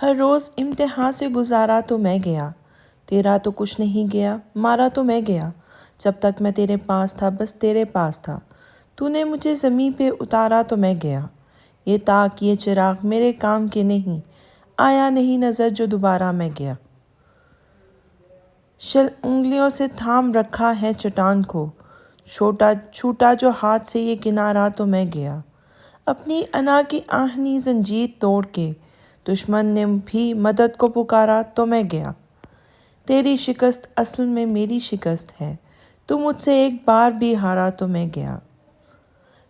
ہر روز امتحان سے گزارا تو میں گیا، تیرا تو کچھ نہیں گیا، مارا تو میں گیا۔ جب تک میں تیرے پاس تھا بس تیرے پاس تھا، تو نے مجھے زمین پہ اتارا تو میں گیا۔ یہ تاک یہ چراغ میرے کام کے نہیں، آیا نہیں نظر جو دوبارہ میں گیا۔ شل انگلیوں سے تھام رکھا ہے چٹان کو، چھوٹا جو ہاتھ سے یہ کنارہ تو میں گیا۔ اپنی انا کی آہنی زنجیر توڑ کے دشمن نے بھی مدد کو پکارا تو میں گیا۔ تیری شکست اصل میں میری شکست ہے، تو مجھ سے ایک بار بھی ہارا تو میں گیا۔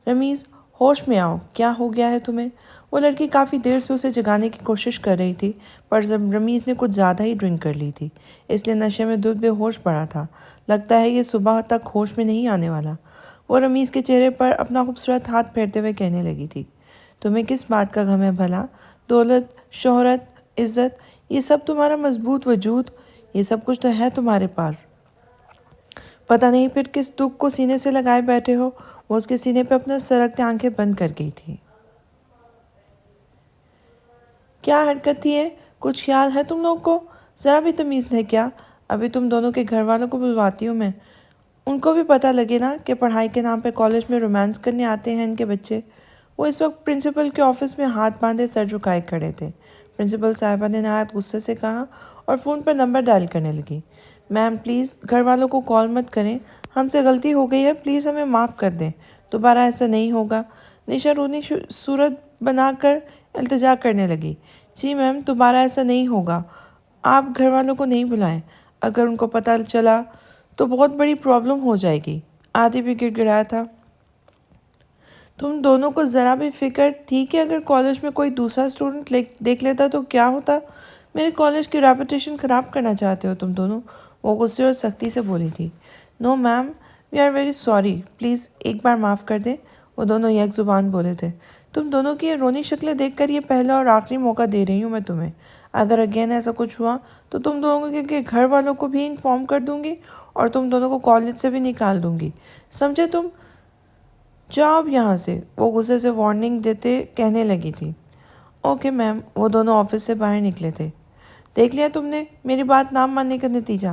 رمیز، ہوش میں آؤ، کیا ہو گیا ہے تمہیں؟ وہ لڑکی کافی دیر سے اسے جگانے کی کوشش کر رہی تھی، پر رمیز نے کچھ زیادہ ہی ڈرنک کر لی تھی، اس لیے نشے میں دودھ بے ہوش پڑا تھا۔ لگتا ہے یہ صبح تک ہوش میں نہیں آنے والا۔ وہ رمیز کے چہرے پر اپنا خوبصورت ہاتھ پھیرتے ہوئے کہنے لگی تھی، تمہیں کس بات کا غم ہے بھلا؟ دولت، شہرت، عزت، یہ سب تمہارا مضبوط وجود، یہ سب کچھ تو ہے تمہارے پاس۔ پتہ نہیں پھر کس دکھ کو سینے سے لگائے بیٹھے ہو۔ وہ اس کے سینے پہ اپنا سرکتے آنکھیں بند کر گئی تھی۔ کیا حرکت تھی یہ؟ کچھ خیال ہے تم لوگ کو؟ ذرا بھی تمیز ہے کیا؟ ابھی تم دونوں کے گھر والوں کو بلواتی ہوں میں، ان کو بھی پتہ لگے نا کہ پڑھائی کے نام پہ کالج میں رومانس کرنے آتے ہیں ان کے بچے۔ وہ اس وقت پرنسپل کے آفس میں ہاتھ باندھے سر جھکائے کھڑے تھے۔ پرنسپل صاحبہ نے نہایت غصے سے کہا اور فون پر نمبر ڈائل کرنے لگی۔ میم پلیز گھر والوں کو کال مت کریں، ہم سے غلطی ہو گئی ہے، پلیز ہمیں معاف کر دیں، دوبارہ ایسا نہیں ہوگا۔ نشا رونی صورت بنا کر التجا کرنے لگی۔ جی میم، دوبارہ ایسا نہیں ہوگا، آپ گھر والوں کو نہیں بلائیں، اگر ان کو پتہ چلا تو بہت بڑی پرابلم ہو جائے گی۔ آدھی بھی گڑ گڑایا تھا۔ تم دونوں کو ذرا بھی فکر تھی کہ اگر کالج میں کوئی دوسرا اسٹوڈنٹ دیکھ لیتا تو کیا ہوتا؟ میرے کالج کی ریپوٹیشن خراب کرنا چاہتے ہو تم دونوں؟ وہ غصے اور سختی سے بولی تھی۔ No ma'am, we are very sorry, please ایک بار معاف کر دیں، وہ دونوں یک زبان بولے تھے۔ تم دونوں کی یہ رونی شکلیں دیکھ کر یہ پہلا اور آخری موقع دے رہی ہوں میں تمہیں۔ اگر اگین ایسا کچھ ہوا تو تم دونوں کے گھر والوں کو بھی انفارم کر دوں گی اور تم دونوں کو کالج سے بھی نکال دوں گی، سمجھے تم؟ جاؤ اب یہاں سے، وہ غصے سے وارننگ دیتے کہنے لگی تھی۔ اوکے میم، وہ دونوں آفس سے باہر نکلے تھے۔ دیکھ لیا تم نے میری بات نہ ماننے کا نتیجہ؟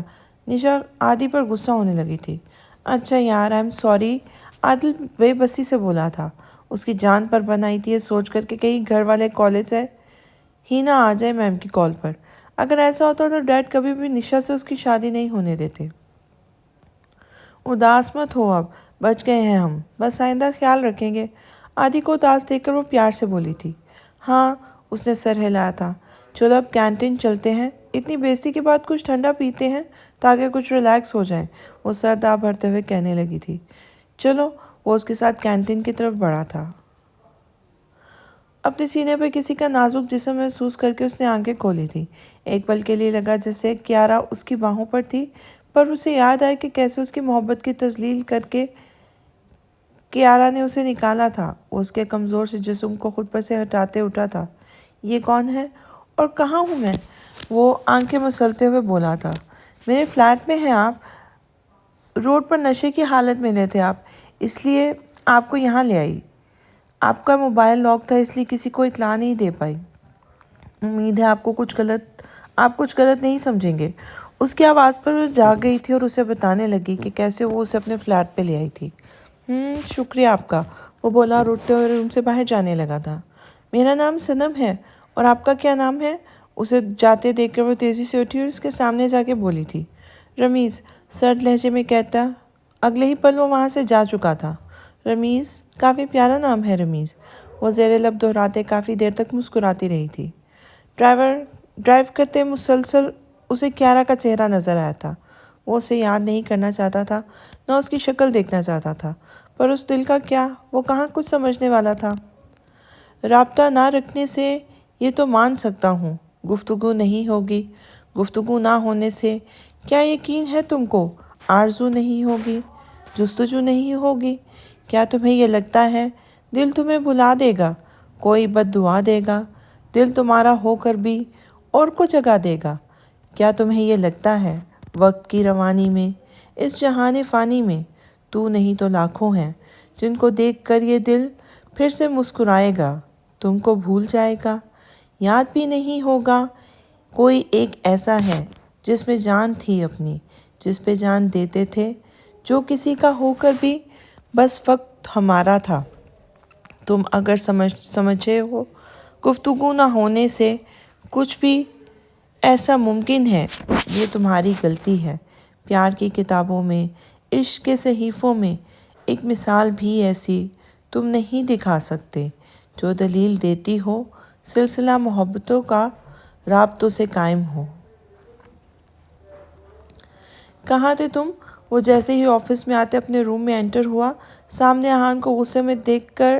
نشا عادی پر غصہ ہونے لگی تھی۔ اچھا یار، آئی ایم سوری، عادل بے بسی سے بولا تھا۔ اس کی جان پر بنائی تھی یہ سوچ کر کہ کہیں گھر والے کالج سے ہی نہ آ جائے میم کی کال پر۔ اگر ایسا ہوتا تو ڈیڈ کبھی بھی نشا سے اس کی شادی نہیں ہونے دیتے۔ اداس مت ہو، اب بچ گئے ہیں ہم، بس آئندہ خیال رکھیں گے۔ عادی کو اداس دیکھ کر وہ پیار سے بولی تھی۔ ہاں، اس نے سر ہلایا تھا۔ چلو اب کینٹین چلتے ہیں، اتنی بےعزتی کے بعد کچھ ٹھنڈا پیتے ہیں تاکہ کچھ ریلیکس ہو جائیں، وہ سر داہ بھرتے ہوئے کہنے لگی تھی۔ چلو، وہ اس کے ساتھ کینٹین کی طرف بڑھا تھا۔ اپنے سینے پہ کسی کا نازک جسم محسوس کر کے اس نے آنکھیں کھولی تھی۔ ایک پل کے لیے لگا جیسے کیارا اس کی باہوں پر تھی، پر اسے یاد آیا کہ کیسے اس کی محبت کی تذلیل کر کے کیارا نے اسے نکالا تھا۔ وہ اس کے کمزور سے جسم کو خود پر سے ہٹاتے اٹھا تھا۔ یہ کون ہے اور کہاں ہوں میں؟ وہ آنکھیں مسلتے ہوئے بولا تھا۔ میرے فلیٹ میں ہیں آپ، روڈ پر نشے کی حالت میں ملے تھے آپ، اس لیے آپ کو یہاں لے آئی۔ آپ کا موبائل لاک تھا اس لیے کسی کو اطلاع نہیں دے پائی۔ امید ہے آپ کچھ غلط نہیں سمجھیں گے۔ اس کی آواز پر وہ جاگ گئی تھی اور اسے بتانے لگی کہ کیسے وہ اسے اپنے فلیٹ پہ لے آئی تھی۔ شکریہ آپ کا، وہ بولا اور اٹھتے ہوئے روم سے باہر جانے لگا تھا۔ میرا نام صنم ہے، اور آپ کا کیا نام ہے؟ اسے جاتے دیکھ کر وہ تیزی سے اٹھی اور اس کے سامنے جا کے بولی تھی۔ رمیز، سرد لہجے میں کہتا۔ اگلے ہی پل وہ وہاں سے جا چکا تھا۔ رمیز، کافی پیارا نام ہے رمیز، وہ زیر لب دہراتے کافی دیر تک مسکراتی رہی تھی۔ ڈرائیو کرتے مسلسل اسے کیارا کا چہرہ نظر آیا تھا۔ وہ اسے یاد نہیں کرنا چاہتا تھا، نہ اس کی شکل دیکھنا چاہتا تھا، پر اس دل کا کیا، وہ کہاں کچھ سمجھنے والا تھا۔ رابطہ نہ رکھنے سے یہ تو مان سکتا ہوں گفتگو نہیں ہوگی، گفتگو نہ ہونے سے کیا یقین ہے تم کو آرزو نہیں ہوگی، جستجو نہیں ہوگی؟ کیا تمہیں یہ لگتا ہے دل تمہیں بھلا دے گا، کوئی بد دعا دے گا، دل تمہارا ہو کر بھی اور کو جگہ دے گا؟ کیا تمہیں یہ لگتا ہے وقت کی روانی میں، اس جہان فانی میں تو نہیں تو لاکھوں ہیں جن کو دیکھ کر یہ دل پھر سے مسکرائے گا، تم کو بھول جائے گا؟ یاد بھی نہیں ہوگا کوئی ایک ایسا ہے جس میں جان تھی اپنی، جس پہ جان دیتے تھے، جو کسی کا ہو کر بھی بس وقت ہمارا تھا۔ تم اگر سمجھے ہو گفتگو نہ ہونے سے کچھ بھی ایسا ممکن ہے، یہ تمہاری غلطی ہے۔ پیار کی کتابوں میں، عشق کے صحیفوں میں ایک مثال بھی ایسی تم نہیں دکھا سکتے جو دلیل دیتی ہو سلسلہ محبتوں کا رابطوں سے قائم ہو۔ کہاں تھے تم؟ وہ جیسے ہی آفس میں آتے اپنے روم میں انٹر ہوا، سامنے احان کو غصے میں دیکھ کر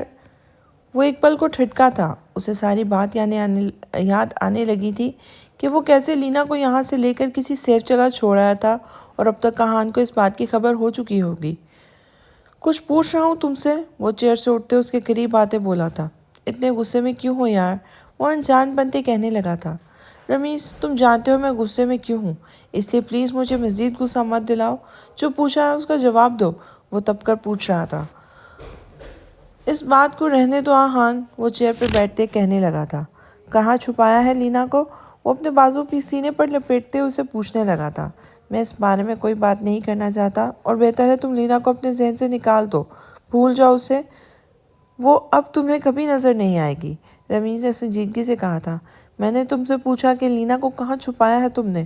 وہ ایک پل کو ٹھٹکا تھا۔ اسے ساری بات یاد آنے لگی تھی کہ وہ کیسے لینا کو یہاں سے لے کر کسی سیف جگہ چھوڑ آیا تھا، اور اب تک احان کو اس بات کی خبر ہو چکی ہوگی۔ کچھ پوچھ رہا ہوں تم سے، وہ چیئر سے اٹھتے اس کے قریب آتے بولا تھا۔ اتنے غصے میں کیوں ہو یار؟ وہ انجان بنتے کہنے لگا تھا۔ رمیز، تم جانتے ہو میں غصے میں کیوں ہوں، اس لیے پلیز مجھے مزید غصہ مت دلاؤ۔ جو پوچھا ہے اس کا جواب دو، وہ تب کر پوچھ رہا تھا۔ اس بات کو رہنے دو احان، وہ چیئر پہ بیٹھتے کہنے لگا تھا۔ کہاں چھپایا ہے لینا کو؟ وہ اپنے بازو سینے پر لپیٹتے اسے پوچھنے لگا تھا۔ میں اس بارے میں کوئی بات نہیں کرنا چاہتا، اور بہتر ہے تم لینا کو اپنے ذہن سے نکال دو، بھول جاؤ اسے، وہ اب تمہیں کبھی نظر نہیں آئے گی، رمیز نے سنجیدگی سے کہا تھا۔ میں نے تم سے پوچھا کہ لینا کو کہاں چھپایا ہے تم نے؟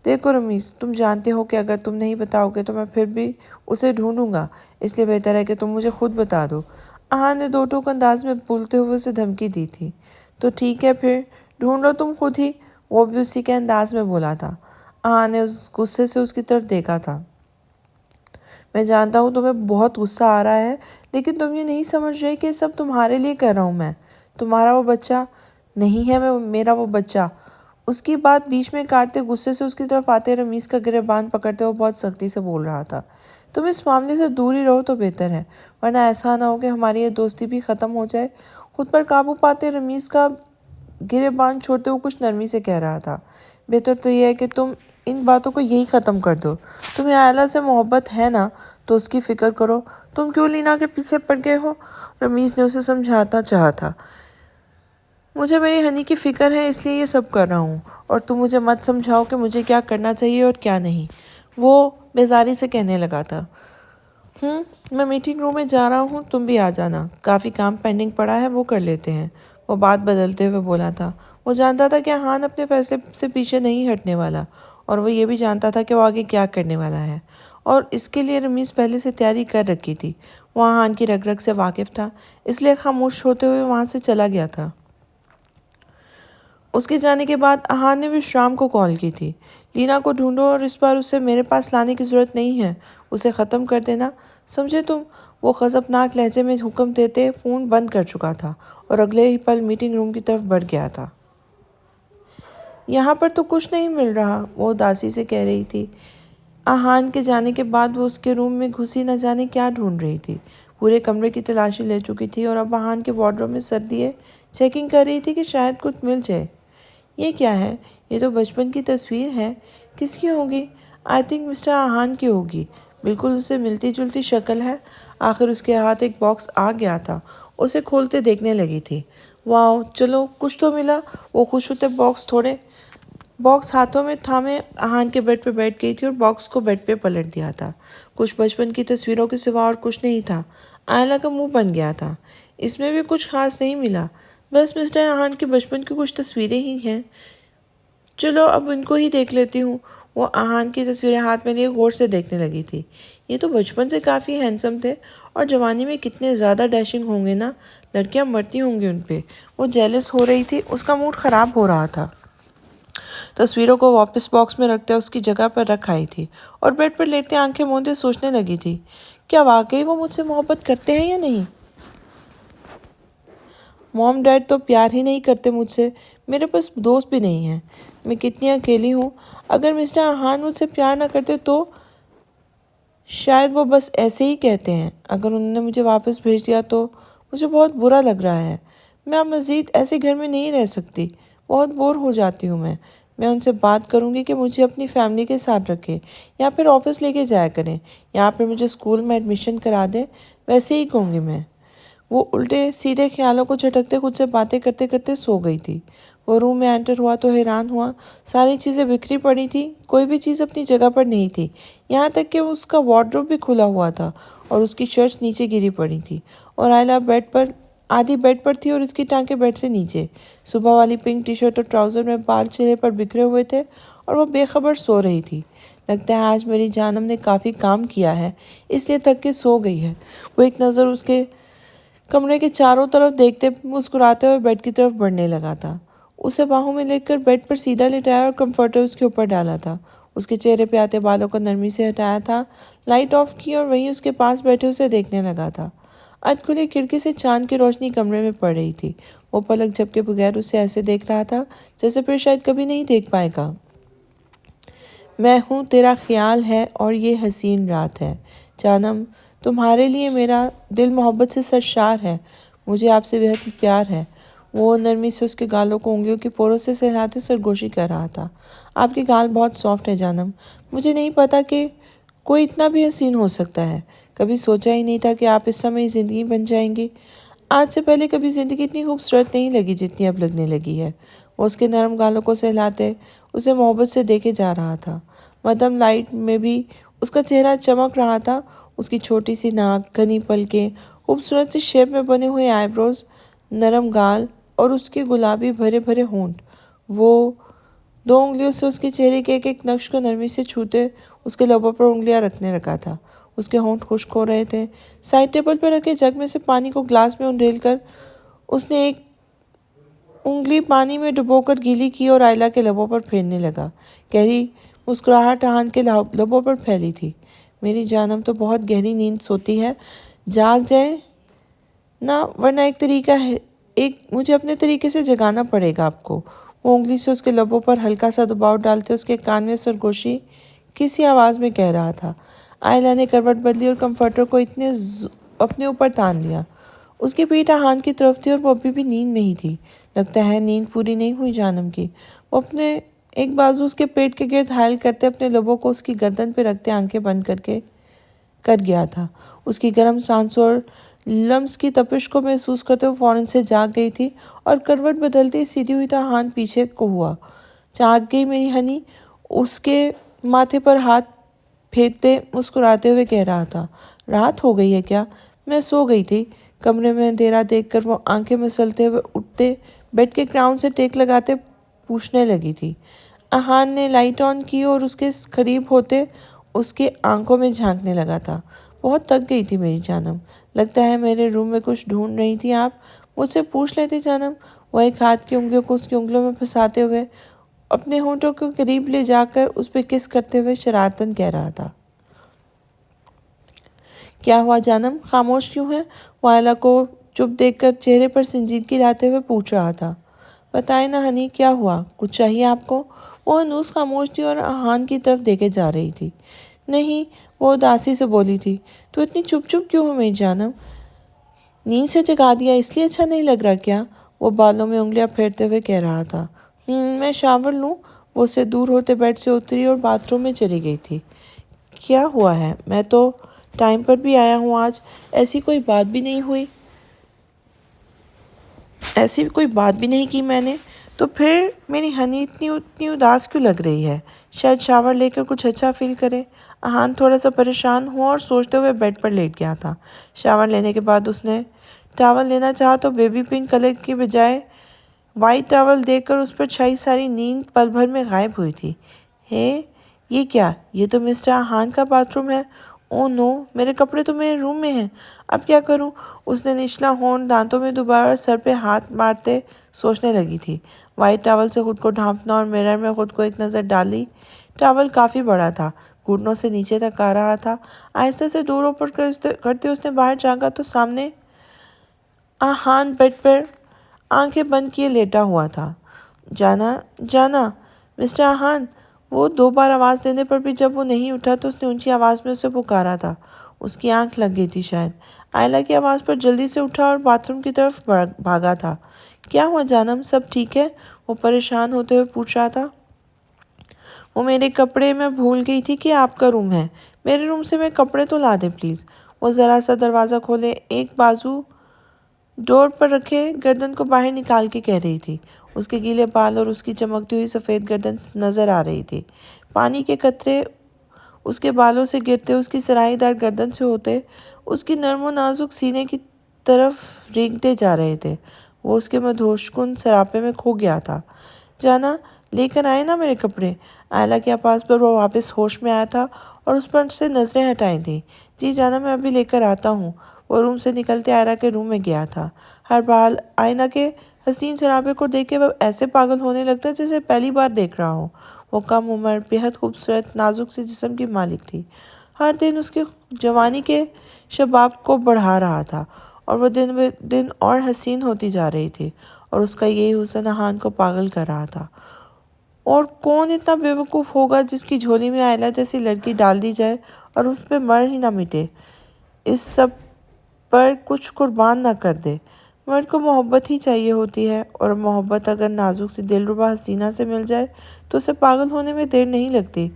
دیکھو رمیز، تم جانتے ہو کہ اگر تم نہیں بتاؤ گے تو میں پھر بھی اسے ڈھونڈوں گا، اس لیے بہتر ہے کہ تم مجھے خود بتا دو، احان نے دو ٹوک انداز میں بولتے ہوئے اسے دھمکی دی تھی۔ تو ٹھیک ہے پھر ڈھونڈو تم خود ہی، وہ بھی اسی کے انداز میں بولا تھا۔ احان نے غصے سے اس کی طرف دیکھا تھا۔ میں جانتا ہوں تمہیں بہت غصہ آ رہا ہے، لیکن تم یہ نہیں سمجھ رہے کہ سب تمہارے لیے کر رہا ہوں میں۔ تمہارا وہ بچہ نہیں ہے میرا وہ بچہ۔ اس کی بات بیچ میں کاٹتے غصے سے اس کی طرف آتے رمیز کا گریبان پکڑتے وہ بہت سختی سے بول رہا تھا۔ تم اس معاملے سے دور ہی رہو تو بہتر ہے، ورنہ ایسا نہ ہو کہ ہماری یہ دوستی بھی ختم ہو جائے۔ خود پر قابو پاتے رمیز کا گریبان چھوڑتے وہ کچھ نرمی سے کہہ رہا تھا۔ بہتر تو یہ ہے کہ تم ان باتوں کو یہی ختم کر دو۔ تمہیں آئلہ سے محبت ہے نا، تو اس کی فکر کرو۔ تم کیوں لینا کے پیچھے پڑ گئے ہو؟ رمیز نے اسے سمجھانا چاہا تھا۔ مجھے میری ہنی کی فکر ہے، اس لیے یہ سب کر رہا ہوں، اور تم مجھے مت سمجھاؤ کہ مجھے کیا کرنا چاہیے اور کیا نہیں، وہ بیزاری سے کہنے لگا تھا۔ میں میٹنگ روم میں جا رہا ہوں، تم بھی آ جانا، کافی کام پینڈنگ پڑا ہے، وہ کر لیتے ہیں، وہ بات بدلتے ہوئے بولا تھا۔ وہ جانتا تھا کہ احان اپنے فیصلے سے پیچھے نہیں ہٹنے والا، اور وہ یہ بھی جانتا تھا کہ وہ آگے کیا کرنے والا ہے، اور اس کے لیے رمیز پہلے سے تیاری کر رکھی تھی۔ وہ احان کی رگ رگ سے واقف تھا، اس لیے خاموش ہوتے ہوئے وہاں سے چلا گیا تھا۔ اس کے جانے کے بعد احان نے وشرام کو کال کی تھی۔ لینا کو ڈھونڈو، اور اس بار اسے میرے پاس لانے کی ضرورت نہیں ہے، اسے ختم کر دینا، سمجھے تم؟ وہ غضبناک لہجے میں حکم دیتے فون بند کر چکا تھا، اور اگلے ہی پل میٹنگ روم کی طرف بڑھ گیا تھا۔ یہاں پر تو کچھ نہیں مل رہا، وہ اداسی سے کہہ رہی تھی۔ احان کے جانے کے بعد وہ اس کے روم میں گھسی نہ جانے کیا ڈھونڈ رہی تھی، پورے کمرے کی تلاشی لے چکی تھی، اور اب احان کے وارڈروب میں سر دیے چیکنگ کر رہی تھی کہ شاید کچھ مل جائے۔ یہ کیا ہے؟ یہ تو بچپن کی تصویر ہے، کس کی ہوگی؟ آئی تھنک مسٹر احان کی ہوگی، بالکل اس سے ملتی جلتی شکل ہے۔ آخر اس کے ہاتھ ایک باکس آ گیا تھا، اسے کھولتے دیکھنے لگی تھی۔ واؤ، چلو کچھ تو ملا، وہ خوش ہوتے باکس ہاتھوں میں تھامے احان کے بیڈ پہ بیٹھ گئی تھی اور باکس کو بیڈ پہ پلٹ دیا تھا۔ کچھ بچپن کی تصویروں کے سوا اور کچھ نہیں تھا۔ آئلہ کا منہ بن گیا تھا، اس میں بھی کچھ خاص نہیں ملا، بس مسٹر احان کی بچپن کی کچھ تصویریں ہی ہیں۔ چلو اب ان کو ہی دیکھ لیتی ہوں۔ وہ احان کی تصویریں ہاتھ میں لیے غور سے دیکھنے لگی تھی۔ یہ تو بچپن سے کافی ہینڈسم تھے، اور جوانی میں کتنے زیادہ ڈیشنگ ہوں گے نا، لڑکیاں مرتی ہوں گی ان پہ۔ وہ جیلس ہو رہی تھی، اس کا موڈ خراب ہو رہا تھا۔ تصویروں کو واپس باکس میں رکھتے اس کی جگہ پر رکھ آئی تھی، اور بیڈ پر لیٹتے آنکھیں موندے سوچنے لگی تھی، کیا واقعی وہ مجھ سے محبت کرتے ہیں یا نہیں؟ موم ڈیڈ تو پیار ہی نہیں کرتے مجھ سے، میرے پاس دوست بھی نہیں ہیں، میں کتنی اکیلی ہوں۔ اگر مسٹر احان مجھ سے پیار نہ کرتے تو شاید وہ بس ایسے ہی کہتے ہیں، اگر انہوں نے مجھے واپس بھیج دیا تو مجھے بہت برا لگ رہا ہے۔ میں اب مزید ایسے گھر میں نہیں رہ سکتی، بہت بور ہو جاتی ہوں میں ان سے بات کروں گی کہ مجھے اپنی فیملی کے ساتھ رکھیں، یا پھر آفس لے کے جایا کریں، یا پھر مجھے اسکول میں ایڈمیشن کرا دیں، ویسے ہی کہوں گی میں۔ وہ الٹے سیدھے خیالوں کو جھٹکتے خود سے باتیں کرتے کرتے سو گئی تھی۔ وہ روم میں انٹر ہوا تو حیران ہوا، ساری چیزیں بکھری پڑی تھی، کوئی بھی چیز اپنی جگہ پر نہیں تھی، یہاں تک کہ اس کا وارڈروب بھی کھلا ہوا تھا اور اس کی شرٹس نیچے گری پڑی تھی، اور آئلہ آدھی بیڈ پر تھی اور اس کی ٹانکیں بیڈ سے نیچے۔ صبح والی پنک ٹی شرٹ اور ٹراؤزر میں بال چہرے پر بکھرے ہوئے تھے اور وہ بے خبر سو رہی تھی۔ لگتا ہے آج میری جانم نے کافی کام کیا ہے، اس لیے تھک کے سو گئی ہے۔ وہ ایک نظر اس کے کمرے کے چاروں طرف دیکھتے مسکراتے ہوئے بیڈ کی طرف بڑھنے لگا تھا۔ اسے باہوں میں لے کر بیڈ پر سیدھا لٹایا اور کمفرٹر اس کے اوپر ڈالا تھا۔ اس کے چہرے پہ آتے بالوں کو نرمی سے ہٹایا تھا، لائٹ آف کی اور وہیں اس کے پاس بیٹھے اسے دیکھنے لگا تھا۔ ادھ کھلی کھڑکی سے چاند کی روشنی کمرے میں پڑ رہی تھی۔ وہ پلک جھپکے بغیر اسے ایسے دیکھ رہا تھا جیسے پھر شاید کبھی نہیں دیکھ پائے گا۔ میں ہوں، تیرا خیال ہے اور یہ حسین رات ہے۔ جانم، تمہارے لیے میرا دل محبت سے سرشار ہے، مجھے آپ سے بہت پیار ہے۔ وہ نرمی سے اس کے گالوں کو انگلیوں کی پوروں سے سہلاتے سرگوشی کر رہا تھا۔ آپ کے گال بہت سافٹ ہیں جانم، مجھے نہیں پتا کہ کوئی اتنا بھی حسین ہو سکتا ہے۔ کبھی سوچا ہی نہیں تھا کہ آپ اس سمے زندگی بن جائیں گی۔ آج سے پہلے کبھی زندگی اتنی خوبصورت نہیں لگی جتنی اب لگنے لگی ہے۔ وہ اس کے نرم گالوں کو سہلاتے اسے محبت سے دیکھے جا رہا تھا۔ مدھم لائٹ میں بھی اس کا چہرہ چمک رہا تھا، اس کی چھوٹی سی ناک، گھنی پلکیں، خوبصورت سی شیپ میں بنے ہوئے آئی بروز، نرم گال اور اس کے گلابی بھرے بھرے ہونٹ۔ وہ دو انگلیوں سے اس کے چہرے کے ایک ایک نقش کو نرمی سے چھوتے اس کے لبوں پر انگلیاں رکھنے لگا تھا۔ اس کے ہونٹ خشک ہو رہے تھے۔ سائڈ ٹیبل پر رکھے جگ میں سے پانی کو گلاس میں انڈیل کر اس نے ایک انگلی پانی میں ڈبو کر گیلی کی اور آئلہ کے لبوں پر پھیرنے لگا۔ گہری مسکراہٹ احان کے لبوں پر پھیلی تھی۔ میری جانم تو بہت گہری نیند سوتی ہے، جاگ جائے نا، ورنہ مجھے اپنے طریقے سے جگانا پڑے گا آپ کو۔ وہ انگلی سے اس کے لبوں پر ہلکا سا دباؤ ڈالتے اس کے کان میں سرگوشی کسی آواز میں کہہ رہا تھا۔ آئلہ نے کروٹ بدلی اور کمفرٹر کو اپنے اوپر تان لیا۔ اس کی پیٹھ احان کی طرف تھی اور وہ ابھی بھی نیند میں ہی تھی۔ لگتا ہے نیند پوری نہیں ہوئی جانم کی۔ وہ اپنے ایک بازو اس کے پیٹ کے گرد حائل کرتے اپنے لبوں کو اس کی گردن پہ رکھتے آنکھیں بند کر گیا تھا۔ اس کی گرم سانسوں اور لمس کی تپش کو محسوس کرتے وہ فوراً سے جاگ گئی تھی اور کروٹ بدلتے سیدھی ہوئی تو احان پیچھے کو ہوا۔ جاگ گئی میری ہنی، اس کے ماتھے پر ہاتھ پھیرتے مسکراتے ہوئے کہہ رہا تھا۔ رات ہو گئی ہے کیا؟ میں سو گئی تھی۔ کمرے میں اندھیرا دیکھ کر وہ آنکھیں مسلتے ہوئے اٹھتے بیڈ کے گراؤنڈ سے ٹیک لگاتے پوچھنے لگی تھی۔ احان نے لائٹ آن کی اور اس کے قریب ہوتے اس کے آنکھوں میں جھانکنے لگا تھا۔ بہت تک گئی تھی میری جانم، لگتا ہے میرے روم میں کچھ ڈھونڈ رہی تھی آپ، مجھ سے پوچھ لیتی جانم۔ وہ ایک ہاتھ کی انگلیوں کو اس کی انگلیوں میں پھنساتے ہوئے اپنے ہونٹوں کے قریب لے جا کر اس پہ کس کرتے ہوئے شرارتاً کہہ رہا تھا۔ کیا ہوا جانم، خاموش کیوں ہے؟ وہ آئلہ کو چپ دیکھ کر چہرے پر سنجیدگی لاتے ہوئے پوچھ رہا تھا۔ بتائیں نا ہنی، کیا ہوا؟ کچھ چاہیے آپ کو؟ وہ ہنوز خاموش تھی اور احان کی طرف دیکھے جا رہی تھی۔ نہیں، وہ اداسی سے بولی تھی۔ تو اتنی چپ کیوں ہو میری جانم؟ نیند سے جگا دیا اس لیے اچھا نہیں لگ رہا کیا؟ وہ بالوں میں انگلیاں پھیرتے ہوئے کہہ رہا تھا۔ میں شاور لوں؟ وہ اس سے دور ہوتے بیڈ سے اتری اور باتھ روم میں چلی گئی تھی۔ کیا ہوا ہے؟ میں تو ٹائم پر بھی آیا ہوں آج، ایسی کوئی بات بھی نہیں کی میں نے، تو پھر میری ہنی اتنی اداس کیوں لگ رہی ہے؟ شاید شاور لے کر کچھ اچھا فیل کرے۔ احان تھوڑا سا پریشان ہوا اور سوچتے ہوئے بیڈ پر لیٹ گیا تھا۔ شاور لینے کے بعد اس نے ٹاول لینا چاہا تو بیبی پنک کلر کی بجائے وائٹ ٹاول دیکھ کر اس پر چھائی ساری نیند پل بھر میں غائب ہوئی تھی۔ یہ کیا؟ یہ تو مسٹر احان کا باتھ روم ہے۔ اوہ نو، میرے کپڑے تو میرے روم میں ہیں، اب کیا کروں؟ اس نے نچلا ہونٹ دانتوں میں دبایا اور سر پہ ہاتھ مارتے سوچنے لگی تھی۔ وائٹ ٹاول سے خود کو ڈھانپنا اور مرر میں خود کو ایک نظر ڈالی۔ ٹاول کافی بڑا تھا، گھٹنوں سے نیچے تک آ رہا تھا۔ آہستہ سے دور اوپر کرتے اس نے باہر جھانکا تو سامنے احان بیڈ پر آنکھیں بند کیے لیٹا ہوا تھا۔ جانا، مسٹر احان۔ وہ 2 بار آواز دینے پر بھی جب وہ نہیں اٹھا تو اس نے اونچی آواز میں اسے پکارا تھا۔ اس کی آنکھ لگ گئی تھی شاید۔ آئلہ کی آواز پر جلدی سے اٹھا اور باتھ روم کی طرف بھاگا تھا۔ کیا ہوا جانم، سب ٹھیک ہے؟ وہ پریشان ہوتے ہوئے پوچھ رہا تھا۔ وہ میرے کپڑے، میں بھول گئی تھی کہ آپ کا روم ہے، میرے روم سے میں کپڑے تو لا دیں پلیز۔ وہ ذرا سا دروازہ کھولے ایک بازو ڈور پر رکھے گردن کو باہر نکال کے کہہ رہی تھی۔ اس کے گیلے بال اور اس کی چمکتی ہوئی سفید گردن نظر آ رہی تھی۔ پانی کے قطرے اس کے بالوں سے گرتے، اس کی سرائی دار گردن سے ہوتے اس کی نرم و نازک سینے کی طرف رینگتے جا رہے تھے۔ وہ اس کے مدہوش کن سراپے میں کھو گیا تھا۔ جانا، لے کر آئے نا میرے کپڑے؟ آئلہ کے آواز پر وہ واپس ہوش میں آیا تھا اور اس پر سے نظریں ہٹائی تھیں۔ جی جانا، میں ابھی لے کر آتا ہوں۔ وہ روم سے نکلتے آئلہ کے روم میں گیا تھا۔ ہر بال آئینہ کے حسین سراپے کو دیکھ کے وہ ایسے پاگل ہونے لگتا جیسے پہلی بار دیکھ رہا ہو۔ وہ کم عمر، بےحد خوبصورت، نازک سے جسم کی مالک تھی۔ ہر دن اس کی جوانی کے شباب کو بڑھا رہا تھا اور وہ دن بہ دن اور حسین ہوتی جا رہی تھی، اور اس کا یہی حسن احان کو پاگل کر رہا تھا۔ اور کون اتنا بے وقوف ہوگا جس کی جھولی میں آئلہ جیسی لڑکی ڈال دی جائے اور اس پہ مر ہی نہ مٹے، اس سب پر کچھ قربان نہ کر دے۔ مرد کو محبت ہی چاہیے ہوتی ہے، اور محبت اگر نازک سی دلربا حسینہ سے مل جائے تو اسے پاگل ہونے میں دیر نہیں لگتی۔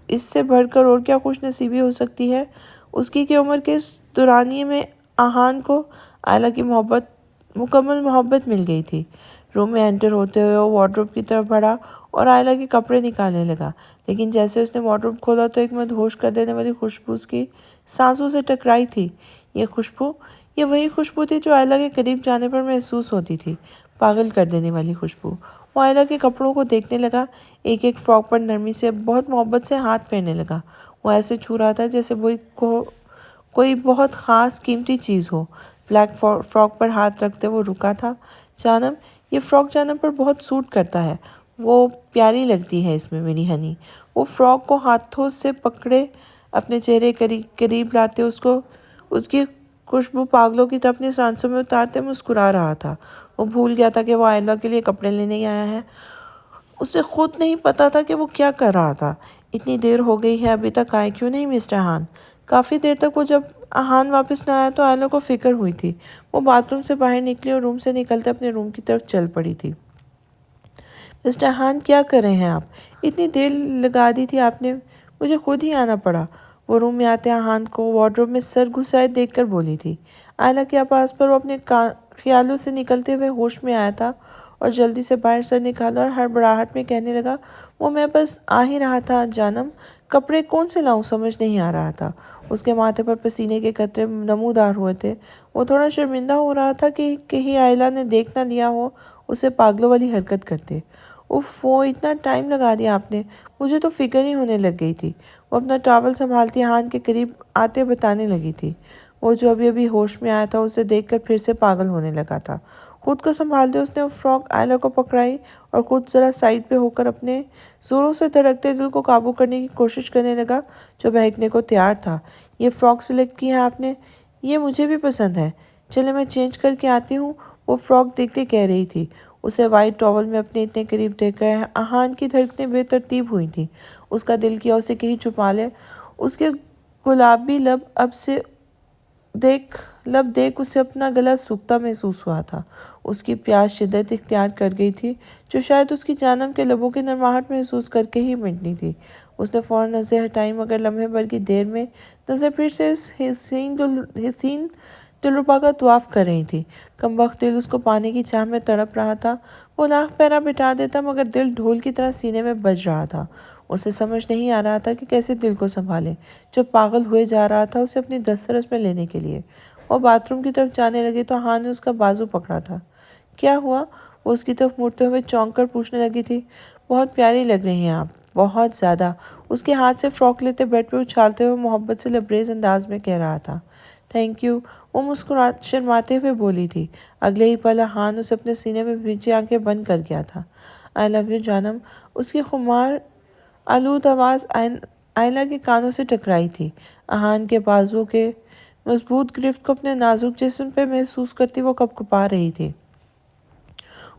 اس سے بڑھ کر اور کیا خوش نصیبی ہو سکتی ہے اس کی کہ عمر کے اس دورانیے میں احان کو آئلہ کی مکمل محبت مل گئی تھی۔ روم میں انٹر ہوتے ہوئے وہ وارڈروب کی طرف بڑھا اور آئلہ کے کپڑے نکالنے لگا، لیکن جیسے اس نے وارڈروب کھولا تو ایک مدہوش کر دینے والی خوشبو اس کی سانسوں سے ٹکرائی تھی۔ یہ وہی خوشبو تھی جو آئلہ کے قریب جانے پر محسوس ہوتی تھی، پاگل کر دینے والی خوشبو۔ وہ آئلہ کے کپڑوں کو دیکھنے لگا، ایک ایک فراک پر نرمی سے، بہت محبت سے ہاتھ پھیرنے لگا۔ وہ ایسے چھو رہا تھا جیسے کوئی بہت خاص قیمتی چیز ہو۔ بلیک فراک پر ہاتھ رکھتے وہ رکا تھا۔ جانم، یہ فراک جانم پر بہت سوٹ کرتا ہے، وہ پیاری لگتی ہے اس میں میری ہنی۔ وہ فراک کو ہاتھوں سے پکڑے اپنے چہرے قریب لاتے اس کی خوشبو پاگلوں کی طرح اپنی سانسوں میں اتارتے مسکرا رہا تھا۔ وہ بھول گیا تھا کہ وہ آئلہ کے لیے کپڑے لینے ہی آیا ہے۔ اسے خود نہیں پتا تھا کہ وہ کیا کر رہا تھا۔ اتنی دیر ہو گئی ہے، ابھی تک آئے کیوں نہیں مسٹر احان؟ کافی دیر تک جب احان واپس نہ آیا تو آئلہ کو فکر ہوئی تھی۔ وہ باتھ روم سے باہر نکلی اور روم سے نکلتے اپنے روم کی طرف چل پڑی تھی۔ مسٹر احان، کیا کر رہے ہیں آپ؟ اتنی دیر لگا دی تھی آپ نے، مجھے خود ہی آنا پڑا۔ وہ روم میں آتے احان کو وارڈروب میں سر گھسائے دیکھ کر بولی تھی۔ آئلہ کے آواز پر وہ اپنے خیالوں سے نکلتے ہوئے ہوش میں آیا تھا اور جلدی سے باہر سر نکالا اور ہڑبڑاہٹ میں کہنے لگا، وہ میں بس آ ہی رہا تھا جانم، کپڑے کون سے لاؤں سمجھ نہیں آ رہا تھا۔ اس کے ماتھے پر پسینے کے قطرے نمودار ہوئے تھے۔ وہ تھوڑا شرمندہ ہو رہا تھا کہ کہیں آئلہ نے دیکھ نہ لیا ہو اسے پاگلوں والی حرکت کرتے۔ وہ اتنا ٹائم لگا دیا آپ نے، مجھے تو فکر ہی ہونے لگ گئی تھی۔ وہ اپنا ٹاول سنبھالتی احان کے قریب آتے بتانے لگی تھی۔ وہ جو ابھی ہوش میں آیا تھا اسے دیکھ کر پھر سے پاگل ہونے لگا تھا۔ خود کو سنبھالتے اس نے فراک آئلہ کو پکڑائی اور خود ذرا سائڈ پہ ہو کر اپنے زوروں سے دھڑکتے دل کو قابو کرنے کی کوشش کرنے لگا جو بہکنے کو تیار تھا۔ یہ فراک سلیکٹ کی ہے آپ نے؟ یہ مجھے بھی پسند ہے، چلے میں چینج کر کے آتی ہوں، وہ فراک دیکھتے کہہ رہی تھی۔ اسے وائٹ ٹاول میں اپنے اتنے قریب دیکھ کر احان کی دھڑکنیں بے ترتیب ہوئی تھیں۔ اس کا دل کیا اسے کہیں چھپا لے۔ اس کے گلابی لب دیکھ اسے اپنا گلا سوکھتا محسوس ہوا تھا۔ اس کی پیاس شدت اختیار کر گئی تھی جو شاید اس کی جانم کے لبوں کی نرماہٹ محسوس کر کے ہی مٹنی تھی۔ اس نے فوراً نظر ہٹائی، مگر لمحے بھر کی دیر میں نظر پھر سے اس حسین دلربا کا طواف کر رہی تھی۔ کمبخت دل اس کو پانے کی چاہ میں تڑپ رہا تھا۔ وہ لاکھ پیرا بٹھا دیتا مگر دل ڈھول کی طرح سینے میں بج رہا تھا۔ اسے سمجھ نہیں آ رہا تھا کہ کیسے دل کو سنبھالے جو پاگل ہوئے جا رہا تھا اسے اپنی دسترس میں لینے کے لیے۔ وہ باتھ روم کی طرف جانے لگی تو احان نے اس کا بازو پکڑا تھا۔ کیا ہوا؟ وہ اس کی طرف مڑتے ہوئے چونک کر پوچھنے لگی تھی۔ بہت پیاری لگ رہی ہیں آپ، بہت زیادہ، اس کے ہاتھ سے فراک لیتے بیڈ پہ اچھالتے ہوئے محبت سے لبریز انداز میں کہہ رہا تھا۔ تھینک یو، وہ شرماتے ہوئے بولی تھی۔ اگلے ہی پل احان اسے اپنے سینے میں بھینچی آنکھیں بند کر گیا تھا۔ آئی لو یو جانم، اس کی خمار آلود آواز آئلہ کے کانوں سے ٹکرائی تھی۔ احان کے بازو کے مضبوط گرفت کو اپنے نازک جسم پہ محسوس کرتی وہ کپکپا رہی تھی۔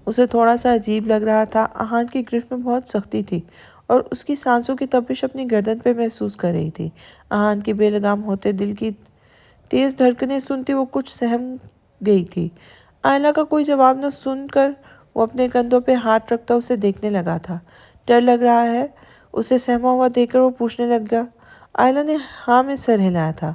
اسے تھوڑا سا عجیب لگ رہا تھا، احان کی گرفت میں بہت سختی تھی اور اس کی سانسوں کی تپش اپنی گردن پہ محسوس کر رہی تھی۔ احان کی بے لگام ہوتے دل کی تیز دھڑکنیں سنتی وہ کچھ سہم گئی تھی۔ آئلہ کا کوئی جواب نہ سن کر وہ اپنے کندھوں پہ ہاتھ رکھتا اسے دیکھنے لگا تھا۔ ڈر لگ رہا ہے؟ اسے سہما ہوا دیکھ کر وہ پوچھنے لگا۔ آئلہ نے ہاں میں سر ہلایا تھا۔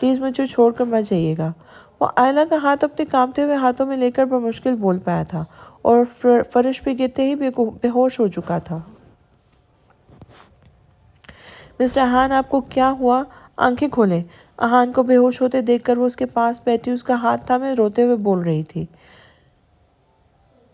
پلیز مجھے چھوڑ کر مت جائیے گا۔ وہ آئلہ کا ہاتھ اپنے کانپتے ہوئے ہاتھوں میں لے کر بمشکل بول پایا تھا اور فرش پہ گرتے ہی بے ہوش ہو چکا تھا۔ مسٹر احان، آپ کو کیا ہوا؟ آنکھیں کھولیں۔ احان کو بے ہوش ہوتے دیکھ کر وہ اس کے پاس بیٹھی اس کا ہاتھ تھامے روتے ہوئے بول رہی تھی۔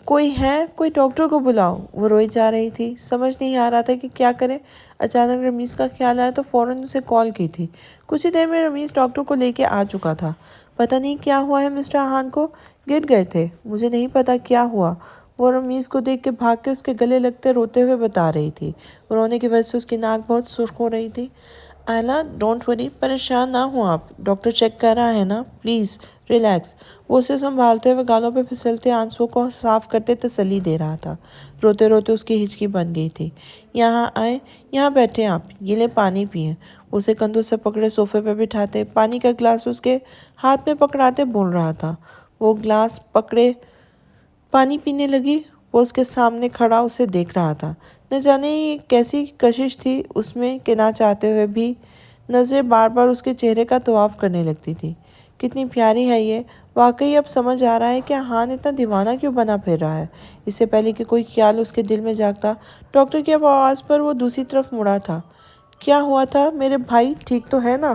کوئی ہے؟ کوئی ڈاکٹر کو بلاؤ۔ وہ روئی جا رہی تھی، سمجھ نہیں آ رہا تھا کہ کیا کرے۔ اچانک رمیز کا خیال آیا تو فوراً اسے کال کی تھی۔ کچھ ہی دیر میں رمیز ڈاکٹر کو لے کے آ چکا تھا۔ پتہ نہیں کیا ہوا ہے مسٹر احان کو، گر گئے تھے۔ مجھے نہیں پتا کیا ہوا، وہ رمیز کو دیکھ کے بھاگ کے اس کے گلے لگتے روتے ہوئے بتا رہی تھی۔ رونے کی وجہ سے اس کی ناک بہت سرخ ہو رہی تھی۔ آئلہ ڈونٹ وری، پریشان نہ ہوں آپ، ڈاکٹر چیک کر رہا ہے نا، پلیز ریلیکس۔ وہ اسے سنبھالتے ہوئے گالوں پہ پھسلتے آنسوں کو صاف کرتے تسلی دے رہا تھا۔ روتے روتے اس کی ہچکی بن گئی تھی۔ یہاں آئیں، یہاں بیٹھیں آپ، یہ لیں پانی پئیں۔ اسے کندھوں سے پکڑے صوفے پہ بٹھاتے، پانی کا گلاس اس کے ہاتھ میں پکڑاتے بول رہا تھا۔ وہ گلاس پکڑے پانی پینے لگی۔ وہ اس کے سامنے کھڑا اسے دیکھ رہا تھا۔ نہ جانے یہ کیسی کشش تھی اس میں کہ نہ چاہتے ہوئے بھی نظریں بار بار اس کے چہرے کا طواف کرنے لگتی تھی۔ کتنی پیاری ہے یہ، واقعی اب سمجھ آ رہا ہے کہ احان اتنا دیوانہ کیوں بنا پھر رہا ہے۔ اس سے پہلے کہ کوئی خیال اس کے دل میں جاگتا، ڈاکٹر کی آواز پر وہ دوسری طرف مڑا تھا۔ کیا ہوا تھا؟ میرے بھائی ٹھیک تو ہے نا؟